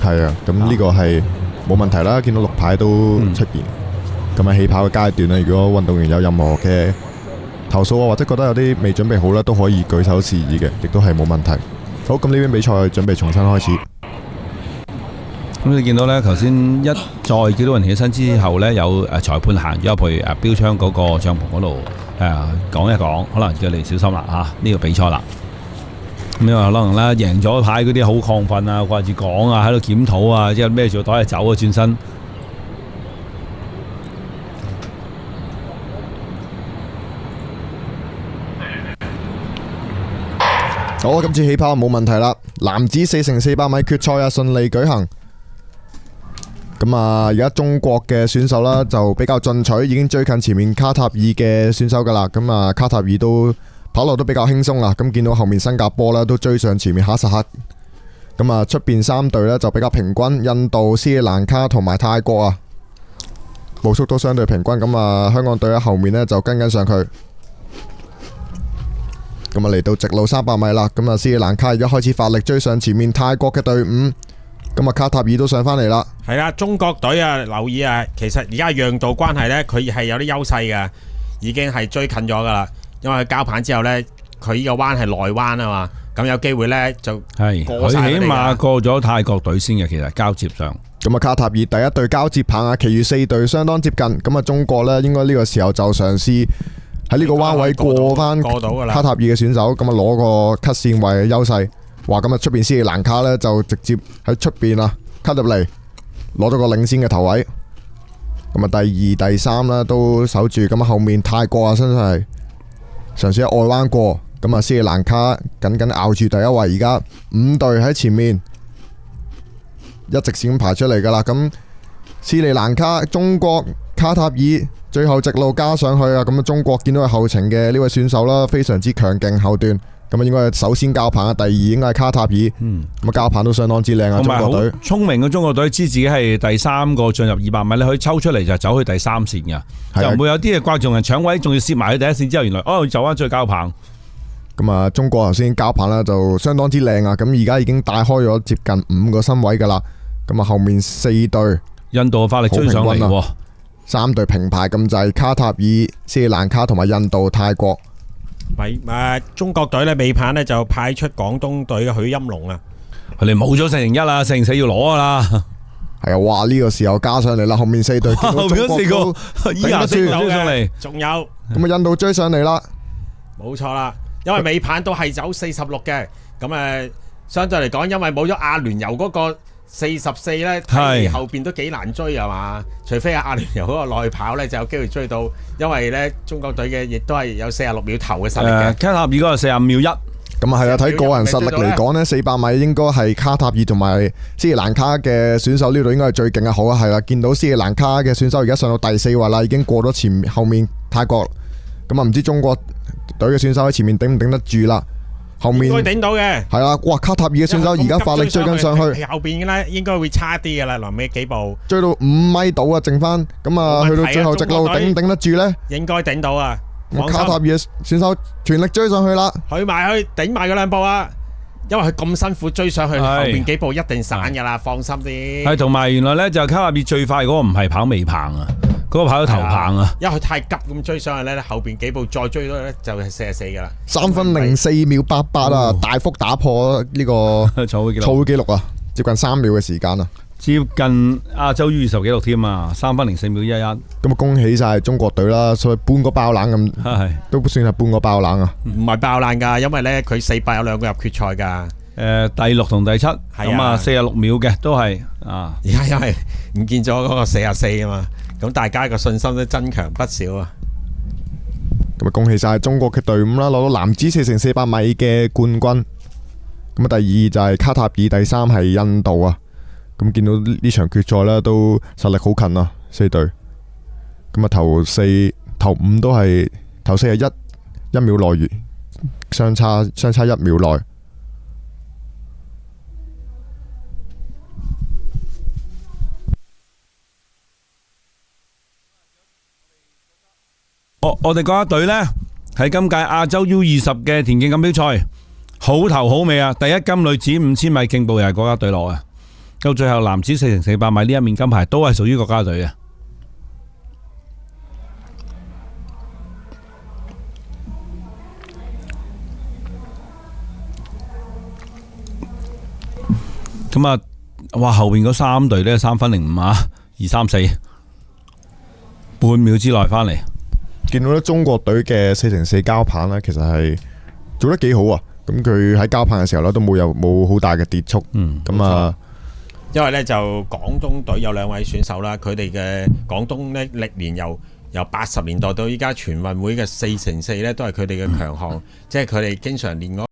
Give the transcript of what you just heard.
係啊，咁呢個係冇問題啦，見到綠牌都出現。咁喺起跑嘅階段咧，如果運動員有任何嘅投訴啊，或者覺得有啲未準備好咧，都可以舉手示意嘅，亦都係冇問題。好，咁呢邊比賽準備重新開始。咁你見到呢，頭先一再幾多人起身之後呢，有裁判行咗入去標槍嗰個帳篷嗰度講一講，可能叫你小心啦嚇，呢個比賽啦。咁因為可能呢，贏咗牌嗰啲好亢奮啊，掛住講啊，喺度檢討啊，之後孭住個袋走啊，轉身。好，今次起跑冇問題啦。男子4x400米決賽啊，順利舉行。咁啊，而家中國嘅選手啦就比較進取，已經追近前面卡塔爾嘅選手噶啦。咁啊，卡塔爾都跑落都比較輕鬆啦。咁見到後面新加坡啦都追上前面哈薩克。咁啊，出邊三隊呢就比較平均，印度、斯里蘭卡同埋泰國啊，步速都相對平均。咁啊，香港隊喺後面呢就跟緊上去。咁啊，嚟到直路300米啦。咁啊，斯里蘭卡而家開始發力追上前面泰國嘅隊伍。咁啊，卡塔爾都上返嚟啦。係啦，中國隊啊，留意啊，其實而家讓度關係呢，佢係有啲優勢嘅，已經係追近咗噶啦。因為佢交棒之後呢，佢呢個彎係內彎啊嘛，咁有機會呢就係佢起碼過咗泰國隊先嘅，其實交接上。咁啊，卡塔爾第一隊交接棒啊，其餘4隊相當接近。咁啊，中國呢應該呢個時候就嘗試喺呢個彎位過返卡塔爾嘅選手，咁啊攞個 cut 線位嘅優勢。話咁啊，出邊斯里蘭卡呢就直接喺出邊啊 cut 入嚟，攞咗個領先嘅頭位。咁啊，第2、第3啦都守住。咁啊，後面泰國啊，真係嘗試喺外彎過。咁啊，斯里蘭卡緊緊咬住第一位。而家5隊喺前面一直線咁排出嚟噶啦。咁斯里蘭卡、中國、卡塔爾最後直路加上去啊。咁啊，中國見到佢後程嘅呢位選手啦，非常之強勁後段。咁啊，應該係首先交棒啊，第2應該係卡塔爾。咁啊，交棒都相當之靚啊，中國隊。聰明嘅中國隊知自己係第3個進入200米咧，可以抽出嚟就走去第3線嘅，就唔會有啲嘅掛住人搶位，仲要攝埋去第1線之後，原來走翻再交棒。咁啊，中國頭先交棒啦，就相當之靚啊。咁而家已經帶開咗接近5個身位噶啦。咁啊，後面4隊印度嘅發力追上嚟喎，3隊平排咁滯，卡塔爾、斯里蘭卡同埋印度、泰國。中國隊呢尾棒呢就派出廣東隊嘅許欽龍啊，佢哋冇咗4-1啦，4-4要攞噶啦。係啊，哇！呢個時候加上嚟啦，後面4隊，後面4個依然追上嚟，仲有咁啊，印度追上嚟啦，冇錯啦，因為尾棒都係走46嘅，咁相對嚟講，因為冇咗阿聯酋嗰個44呢，睇後邊都幾難追係嘛？除非阿聯酋嗰個內跑呢，就有機會追到，因為呢中國隊嘅亦都係有46秒頭嘅實力嘅。卡塔爾嗰個45秒1。咁啊係啊，睇個人實力嚟講呢，400米應該係卡塔爾同埋斯里蘭卡嘅選手呢度應該係最勁嘅。好啊，係啦，見到斯里蘭卡嘅選手而家上到第4位啦，已經過咗後面泰國。咁啊，唔知中國隊嘅選手喺前面頂唔頂得住啦？後面應該頂到嘅，係啦，哇！卡塔爾嘅選手而家發力追緊上去，後邊咧應該會差啲嘅啦，臨尾幾步追到5米度啊，剩翻咁啊，去到最後直路頂唔頂得住呢？應該頂到啊！卡塔爾嘅選手全力追上去啦，去埋去頂埋嗰2步啊！因為佢咁辛苦追上去，後邊幾步一定散噶啦，放心啲。係同埋原來呢就卡塔爾最快嗰個唔係跑尾棒啊，嗰個跑咗頭棒啊，因為佢太急咁追上去咧，後邊幾步再追到咧就係44噶啦，3分04秒88啊，大幅打破呢個賽會紀錄啊，接近3秒嘅時間啊，接近亞洲 U20紀錄添啊，3分04秒11。咁啊，恭喜晒中國隊啦，所以半個爆冷咁，都算係半個爆冷啊。唔係爆冷噶，因為咧佢400有2個入決賽噶。第6同第7，咁啊46秒嘅都係啊。而家因為唔見咗嗰個44啊嘛，咁大家個信心都增強不少啊。咁啊，恭喜晒中國嘅隊伍啦，攞到男子4x400米嘅冠軍。咁啊，第2就係卡塔爾，第3係印度啊。咁見到呢場決賽咧，都實力好近啊，4隊。咁啊，頭5都係頭4係一秒內相差1秒內。我哋國家隊呢，喺今屆亞洲 U20嘅田徑錦標賽好頭好尾啊！第1金女子5000米競步又係國家隊攞嘅。到最後男子4x400米呢一面金牌都係屬於國家隊嘅。咁啊，哇！後邊嗰3隊呢，3分05啊，2、3、4，半秒之內翻嚟。見到咧中國隊嘅4x4交棒咧，其實係做得幾好啊！咁佢喺交棒嘅時候咧，都冇好大嘅跌速。咁啊，因為咧就廣東隊有2位選手啦，佢哋嘅廣東咧歷年由80年代到依家全運會嘅4x4咧，都係佢哋嘅強項，即係佢哋經常練